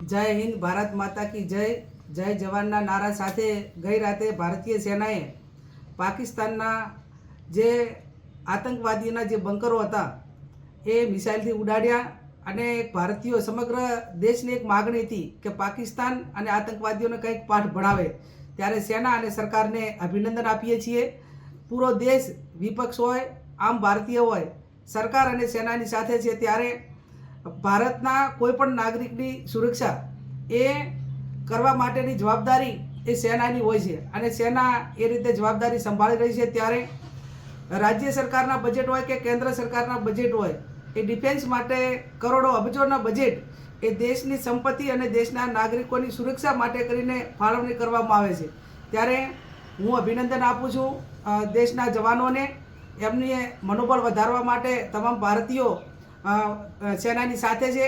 જય હિન્દ, ભારત માતા કી જય. જય જવાનના નારા સાથે ગઈ રાતે ભારતીય સેનાએ પાકિસ્તાનના જે આતંકવાદીના જે બંકરો હતા એ મિસાઇલથી ઉડાડ્યા અને ભારતીયો સમગ્ર દેશની એક માગણી હતી કે પાકિસ્તાન અને આતંકવાદીઓને કંઈક પાઠ ભણાવે. ત્યારે સેના અને સરકારને અભિનંદન આપીએ છીએ. પૂરો દેશ, વિપક્ષ હોય, આમ ભારતીય હોય, સરકાર અને સેનાની સાથે છે. ત્યારે ભારતના કોઈપણ નાગરિકની સુરક્ષા એ કરવા માટેની જવાબદારી એ સેનાની હોય છે અને સેના એ રીતે જવાબદારી સંભાળી રહી છે. ત્યારે રાજ્ય સરકારના બજેટ હોય કે કેન્દ્ર સરકારના બજેટ હોય, એ ડિફેન્સ માટે કરોડો અબજોના બજેટ એ દેશની સંપત્તિ અને દેશના નાગરિકોની સુરક્ષા માટે કરીને ફાળવણી કરવામાં આવે છે. ત્યારે હું અભિનંદન આપું છું દેશના જવાનોને. એમની મનોબળ વધારવા માટે તમામ ભારતીયો સેનાની સાથે છે.